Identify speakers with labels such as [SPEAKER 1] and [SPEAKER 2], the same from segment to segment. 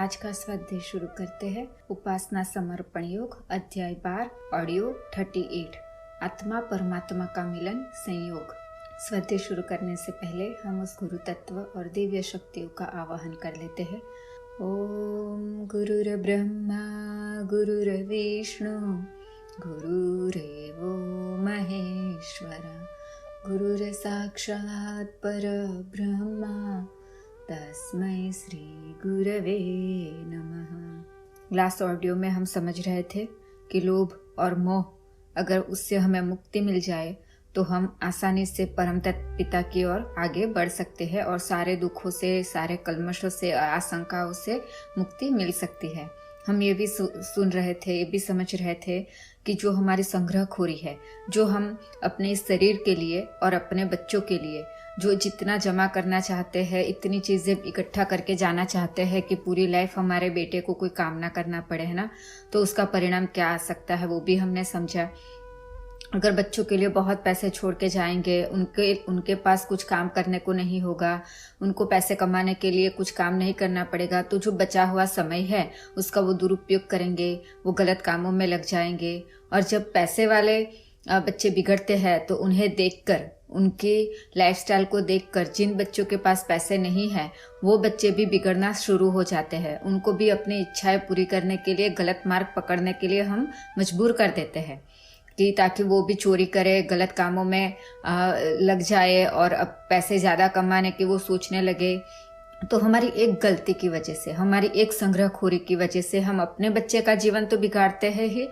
[SPEAKER 1] आज का स्वाध्याय शुरू करते हैं। उपासना समर्पण योग अध्याय 12 ऑडियो 38 आत्मा परमात्मा का मिलन संयोग। स्वाध्याय शुरू करने से पहले हम उस गुरु तत्व और दिव्य शक्तियों का आवाहन कर लेते हैं। ओम गुरुर ब्रह्मा गुरुर्विष्णु गुरुरेवो महेश्वरा गुरुर साक्षात् परब्रह्मा तस्मै श्री गुरवे नमः। लास्ट ऑडियो में हम समझ रहे थे कि लोभ और मोह अगर उससे हमें मुक्ति मिल जाए तो हम आसानी से परम तत्व पिता की ओर आगे बढ़ सकते हैं और सारे दुखों से, सारे कल्मशों से, आशंकाओं से मुक्ति मिल सकती है। हम ये भी सुन रहे थे, ये भी समझ रहे थे कि जो हमारी संग्रहखोरी है, जो हम अपने शरीर के लिए और अपने बच्चों के लिए जो जितना जमा करना चाहते हैं, इतनी चीज़ें इकट्ठा करके जाना चाहते हैं कि पूरी लाइफ हमारे बेटे को कोई काम ना करना पड़े, है ना, तो उसका परिणाम क्या आ सकता है वो भी हमने समझा। अगर बच्चों के लिए बहुत पैसे छोड़ के जाएंगे, उनके पास कुछ काम करने को नहीं होगा, उनको पैसे कमाने के लिए कुछ काम नहीं करना पड़ेगा, तो जो बचा हुआ समय है उसका वो दुरुपयोग करेंगे, वो गलत कामों में लग जाएंगे। और जब पैसे वाले बच्चे बिगड़ते हैं तो उन्हें देखकर, उनकी लाइफस्टाइल को देखकर, जिन बच्चों के पास पैसे नहीं है वो बच्चे भी बिगड़ना शुरू हो जाते हैं। उनको भी अपनी इच्छाएं पूरी करने के लिए, गलत मार्ग पकड़ने के लिए हम मजबूर कर देते हैं कि ताकि वो भी चोरी करे, गलत कामों में लग जाए और अब पैसे ज़्यादा कमाने की वो सोचने लगे। तो हमारी एक गलती की वजह से, हमारी एक संग्रहखोरी की वजह से हम अपने बच्चे का जीवन तो बिगाड़ते हैं ही,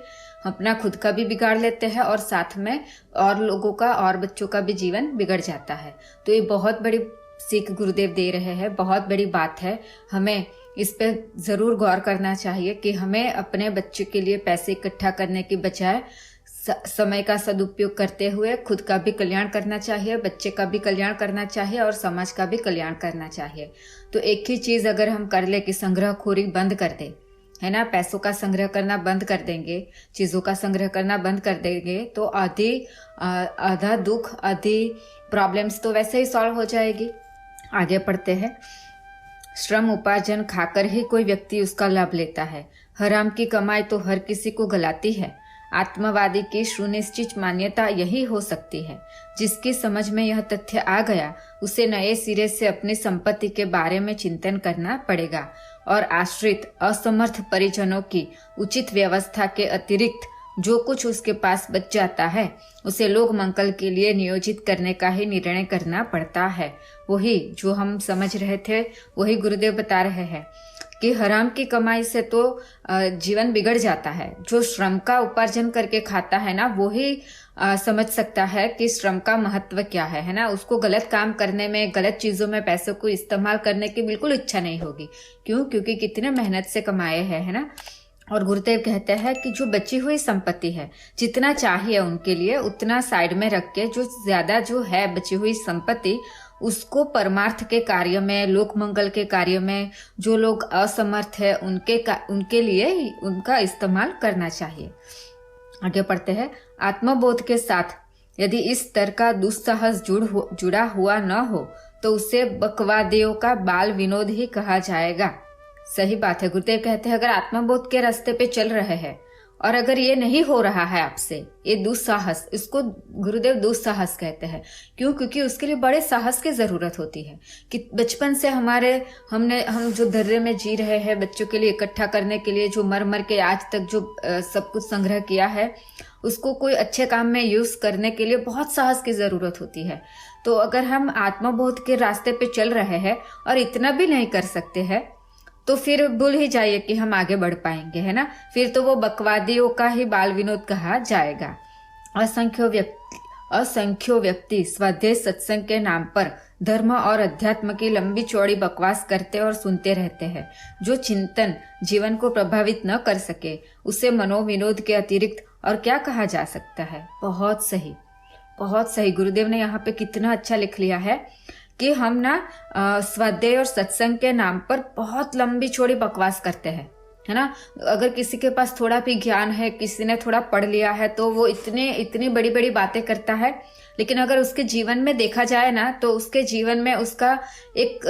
[SPEAKER 1] अपना खुद का भी बिगाड़ लेते हैं और साथ में और लोगों का और बच्चों का भी जीवन बिगड़ जाता है। तो ये बहुत बड़ी सीख गुरुदेव दे रहे हैं, बहुत बड़ी बात है। हमें इस पे ज़रूर गौर करना चाहिए कि हमें अपने बच्चे के लिए पैसे इकट्ठा करने की बजाय समय का सदुपयोग करते हुए खुद का भी कल्याण करना चाहिए, बच्चे का भी कल्याण करना चाहिए और समाज का भी कल्याण करना चाहिए। तो एक ही चीज़ अगर हम कर ले कि संग्रहखोरी बंद कर दे, है ना, पैसों का संग्रह करना बंद कर देंगे, चीज़ों का संग्रह करना बंद कर देंगे तो आधा दुख, आधी प्रॉब्लम्स तो वैसे ही सॉल्व हो जाएगी। आगे पढ़ते हैं। श्रम उपार्जन खाकर ही कोई व्यक्ति उसका लाभ लेता है। हराम की कमाई तो हर किसी को गलाती है। आत्मवादी की सुनिश्चित मान्यता यही हो सकती है। जिसकी समझ में यह तथ्य आ गया उसे नए सिरे से अपनी संपत्ति के बारे में चिंतन करना पड़ेगा और आश्रित असमर्थ परिजनों की उचित व्यवस्था के अतिरिक्त जो कुछ उसके पास बच जाता है उसे लोक मंगल के लिए नियोजित करने का ही निर्णय करना पड़ता है। वही जो हम समझ रहे थे वही गुरुदेव बता रहे हैं कि हराम की कमाई से तो जीवन बिगड़ जाता है। जो श्रम का उपार्जन करके खाता है ना, वो ही समझ सकता है कि श्रम का महत्व क्या है ना। उसको गलत काम करने में, गलत चीजों में पैसों को इस्तेमाल करने की बिल्कुल इच्छा नहीं होगी। क्यों? क्योंकि कितने मेहनत से कमाए हैं, है ना। और गुरुदेव कहते हैं कि जो बची हुई संपत्ति है, जितना चाहिए उनके लिए उतना साइड में रख के, जो ज्यादा जो है बची हुई संपत्ति उसको परमार्थ के कार्य में, लोक मंगल के कार्य में, जो लोग असमर्थ है उनके लिए उनका इस्तेमाल करना चाहिए। आगे पढ़ते हैं। आत्मबोध के साथ यदि इस स्तर का दुस्साहस जुड़ा हुआ न हो तो उसे बकवादियों का बाल विनोद ही कहा जाएगा। सही बात है। गुरुदेव कहते हैं अगर आत्मबोध के रास्ते पे चल रहे हैं और अगर ये नहीं हो रहा है आपसे, ये दुस्साहस, इसको गुरुदेव दुस्साहस कहते हैं। क्यों? क्योंकि उसके लिए बड़े साहस की जरूरत होती है कि बचपन से हम जो धैर्य में जी रहे हैं बच्चों के लिए इकट्ठा करने के लिए, जो मर मर के आज तक जो सब कुछ संग्रह किया है, उसको कोई अच्छे काम में यूज करने के लिए बहुत साहस की जरूरत होती है। तो अगर हम आत्मबोध के रास्ते पे चल रहे हैं और इतना भी नहीं कर सकते हैं तो फिर भूल ही जाइए कि हम आगे बढ़ पाएंगे, है ना। फिर तो वो बकवादियों का ही बाल विनोद कहा जाएगा। असंख्यो व्यक्ति स्वाध्याय सत्संग के नाम पर धर्म और अध्यात्म की लंबी चौड़ी बकवास करते और सुनते रहते हैं। जो चिंतन जीवन को प्रभावित न कर सके उसे मनोविनोद के अतिरिक्त और क्या कहा जा सकता है। बहुत सही, बहुत सही। गुरुदेव ने यहाँ पे कितना अच्छा लिख लिया है कि हम ना स्वाध्याय और सत्संग के नाम पर बहुत लंबी चौड़ी बकवास करते हैं, है ना। अगर किसी के पास थोड़ा भी ज्ञान है, किसी ने थोड़ा पढ़ लिया है तो वो इतनी बड़ी बड़ी बातें करता है, लेकिन अगर उसके जीवन में देखा जाए ना तो उसके जीवन में उसका एक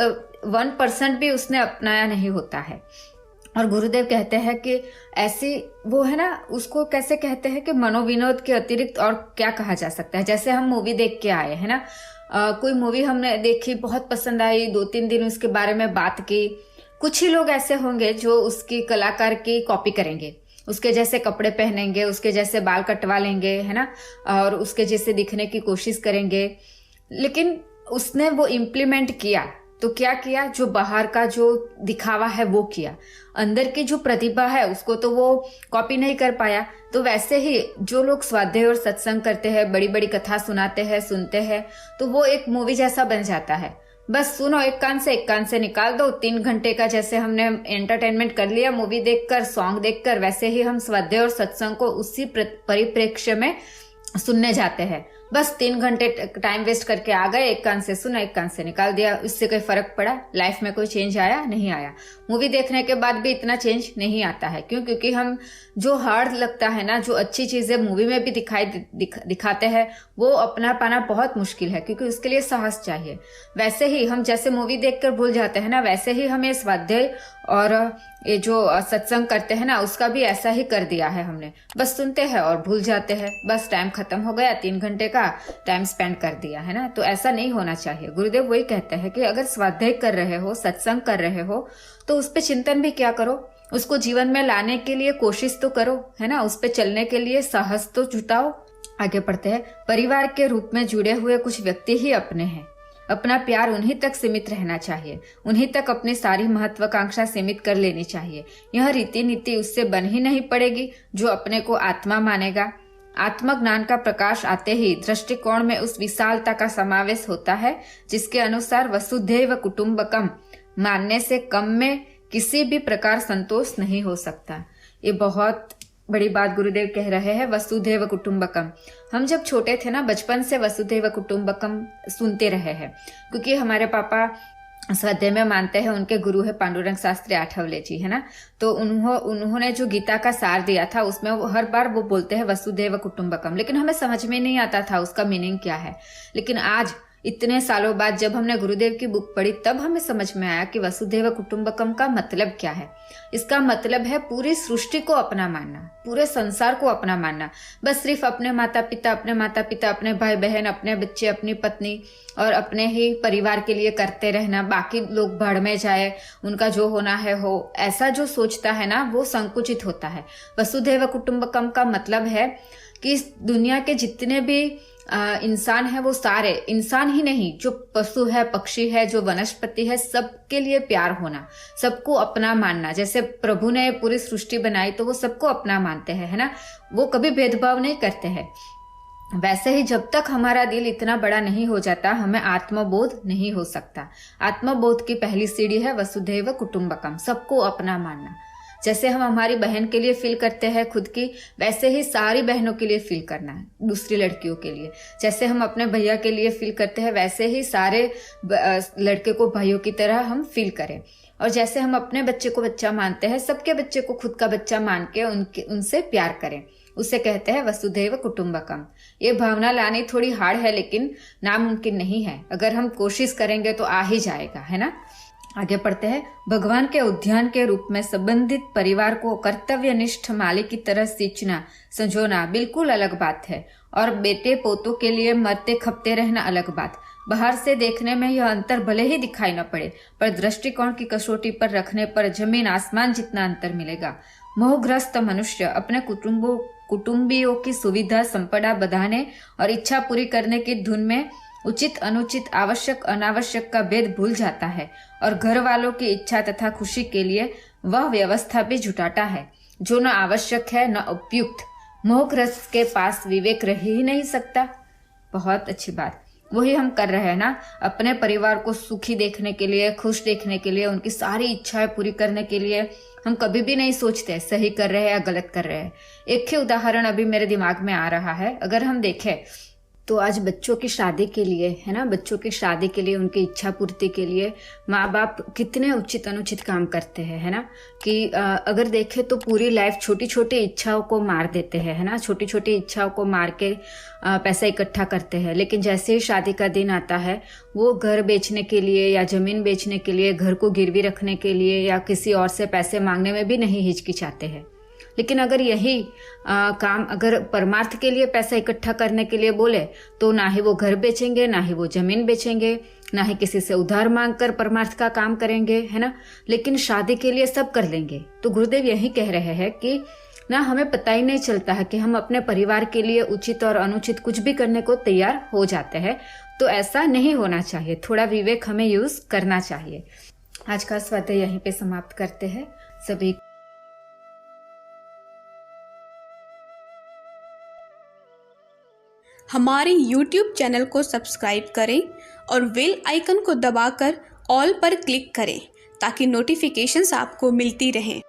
[SPEAKER 1] 1% भी उसने अपनाया नहीं होता है। और गुरुदेव कहते हैं कि ऐसी वो है ना, उसको कैसे कहते हैं कि मनोविनोद के अतिरिक्त और क्या कहा जा सकता है। जैसे हम मूवी देख के आए है ना, कोई मूवी हमने देखी, बहुत पसंद आई, 2-3 दिन उसके बारे में बात की। कुछ ही लोग ऐसे होंगे जो उसकी कलाकार की कॉपी करेंगे, उसके जैसे कपड़े पहनेंगे, उसके जैसे बाल कटवा लेंगे है ना, और उसके जैसे दिखने की कोशिश करेंगे। लेकिन उसने वो इम्प्लीमेंट किया तो क्या किया, जो बाहर का जो दिखावा है वो किया, अंदर की जो प्रतिभा है उसको तो वो कॉपी नहीं कर पाया। तो वैसे ही जो लोग स्वाध्याय और सत्संग करते हैं, बड़ी बड़ी कथा सुनाते हैं, सुनते हैं, तो वो एक मूवी जैसा बन जाता है। बस सुनो, एक कान से निकाल दो। 3 घंटे का जैसे हमने एंटरटेनमेंट कर लिया मूवी देखकर, सॉन्ग देखकर, वैसे ही हम स्वाध्याय और सत्संग को उसी परिप्रेक्ष्य में सुनने जाते हैं। बस 3 घंटे टाइम वेस्ट करके आ गए, एक कान से सुना, एक कान से निकाल दिया। इससे कोई फर्क पड़ा? लाइफ में कोई चेंज आया? नहीं आया। मूवी देखने के बाद भी इतना चेंज नहीं आता है। क्यों? क्योंकि हम जो हार्ड लगता है ना, जो अच्छी चीजें मूवी में भी दिखाते हैं, वो अपना पाना बहुत मुश्किल है, क्योंकि उसके लिए साहस चाहिए। वैसे ही हम जैसे मूवी देखकर भूल जाते हैं ना, वैसे ही हमें स्वाध्याय और ये जो सत्संग करते हैं ना, उसका भी ऐसा ही कर दिया है हमने। बस सुनते हैं और भूल जाते हैं, बस टाइम खत्म हो गया, 3 घंटे का टाइम स्पेंड कर दिया है ना। तो ऐसा नहीं होना चाहिए। गुरुदेव वही कहते हैं कि अगर स्वाध्याय कर रहे हो, सत्संग कर रहे हो, तो उस पर चिंतन भी क्या करो, उसको जीवन में लाने के लिए कोशिश तो करो है ना, उस पर चलने के लिए साहस तो जुटाओ। आगे पढ़ते हैं। परिवार के रूप में जुड़े हुए कुछ व्यक्ति ही अपने हैं। अपना प्यार उन्हीं तक सीमित रहना चाहिए, उन्हीं तक अपनी सारी महत्वाकांक्षा सीमित कर लेनी चाहिए। यह रीति नीति उससे बन ही नहीं पड़ेगी जो अपने को आत्मा मानेगा। आत्मज्ञान का प्रकाश आते ही दृष्टिकोण में उस विशालता का समावेश होता है जिसके अनुसार वसुधैव कुटुंबकम मानने से कम में किसी भी प्रकार संतोष नहीं हो सकता। ये बहुत बड़ी बात गुरुदेव कह रहे हैं, वसुधैव कुटुंबकम। हम जब छोटे थे ना, बचपन से वसुधैव कुटुंबकम सुनते रहे हैं, क्योंकि हमारे पापा स्वाध्याय में मानते हैं, उनके गुरु है पांडुरंग शास्त्री आठवले जी है ना। तो उन्होंने जो गीता का सार दिया था, उसमें वो हर बार वो बोलते हैं वसुधैव कुटुंबकम, लेकिन हमें समझ में नहीं आता था उसका मीनिंग क्या है। लेकिन आज इतने सालों बाद जब हमने गुरुदेव की बुक पढ़ी, तब हमें समझ में आया कि वसुधैव कुटुंबकम का मतलब क्या है। इसका मतलब है पूरी सृष्टि को अपना मानना, पूरे संसार को अपना मानना। बस सिर्फ अपने माता पिता, अपने भाई बहन, अपने बच्चे, अपनी पत्नी और अपने ही परिवार के लिए करते रहना, बाकी लोग भड़ में जाए, उनका जो होना है हो, ऐसा जो सोचता है ना, वो संकुचित होता है। वसुधैव कुटुंबकम का मतलब है कि इस दुनिया के जितने भी इंसान है, वो सारे इंसान ही नहीं, जो पशु है, पक्षी है, जो वनस्पति है, सबके लिए प्यार होना, सबको अपना मानना। जैसे प्रभु ने पूरी सृष्टि बनाई तो वो सबको अपना मानते हैं है ना, वो कभी भेदभाव नहीं करते हैं। वैसे ही जब तक हमारा दिल इतना बड़ा नहीं हो जाता, हमें आत्मबोध नहीं हो सकता। आत्मबोध की पहली सीढ़ी है वसुधैव कुटुंबकम, सबको अपना मानना। जैसे हम हमारी बहन के लिए फील करते हैं खुद की, वैसे ही सारी बहनों के लिए फील करना है, दूसरी लड़कियों के लिए। जैसे हम अपने भैया के लिए फील करते हैं, वैसे ही सारे लड़के को भाइयों की तरह हम फील करें। और जैसे हम अपने बच्चे को बच्चा मानते हैं, सबके बच्चे को खुद का बच्चा मान के उनसे प्यार करें। उसे कहते हैं वसुधैव कुटुंबकम। ये भावना लानी थोड़ी हार्ड है, लेकिन नामुमकिन नहीं है। अगर हम कोशिश करेंगे तो आ ही जाएगा है ना। आगे पढ़ते हैं। भगवान के उद्यान के रूप में संबंधित परिवार को कर्तव्यनिष्ठ मालिक की तरह सींचना, संजोना बिल्कुल अलग बात है, और बेटे पोतों के लिए मरते खपते रहना अलग बात। बाहर से देखने में यह अंतर भले ही दिखाई न पड़े, पर दृष्टिकोण की कसौटी पर रखने पर जमीन आसमान जितना अंतर मिलेगा। मोहग्रस्त मनुष्य अपने कुटुंबियों की सुविधा संपदा बढ़ाने और इच्छा पूरी करने की धुन में उचित अनुचित, आवश्यक अनावश्यक का भेद भूल जाता है, और घर वालों की इच्छा तथा खुशी के लिए वह व्यवस्था भी जुटाता है जो न आवश्यक है न उपयुक्त। मोहग्रस्त के पास विवेक रह ही नहीं सकता। बहुत अच्छी बात, वही हम कर रहे हैं ना। अपने परिवार को सुखी देखने के लिए, खुश देखने के लिए, उनकी सारी इच्छाएं पूरी करने के लिए हम कभी भी नहीं सोचते सही कर रहे हैं या गलत कर रहे हैं। एक ही उदाहरण अभी मेरे दिमाग में आ रहा है। अगर हम देखें तो आज बच्चों की शादी के लिए, है ना, बच्चों की शादी के लिए, उनकी इच्छा पूर्ति के लिए माँ बाप कितने उचित अनुचित काम करते हैं, है ना। कि अगर देखें तो पूरी लाइफ छोटी छोटी इच्छाओं को मार देते हैं, है ना, छोटी छोटी इच्छाओं को मार के पैसा इकट्ठा करते हैं। लेकिन जैसे ही शादी का दिन आता है, वो घर बेचने के लिए या जमीन बेचने के लिए, घर को गिरवी रखने के लिए या किसी और से पैसे मांगने में भी नहीं हिचकिचाते हैं। लेकिन अगर यही काम अगर परमार्थ के लिए पैसा इकट्ठा करने के लिए बोले तो ना ही वो घर बेचेंगे, ना ही वो जमीन बेचेंगे, ना ही किसी से उधार मांगकर परमार्थ का काम करेंगे, है ना। लेकिन शादी के लिए सब कर लेंगे। तो गुरुदेव यही कह रहे हैं कि ना हमें पता ही नहीं चलता है कि हम अपने परिवार के लिए उचित और अनुचित कुछ भी करने को तैयार हो जाते हैं। तो ऐसा नहीं होना चाहिए, थोड़ा विवेक हमें यूज करना चाहिए। आज का स्वाध्याय यहीं पे समाप्त करते हैं। सभी
[SPEAKER 2] हमारे YouTube चैनल को सब्सक्राइब करें और बेल आइकन को दबाकर ऑल पर क्लिक करें ताकि नोटिफिकेशंस आपको मिलती रहें।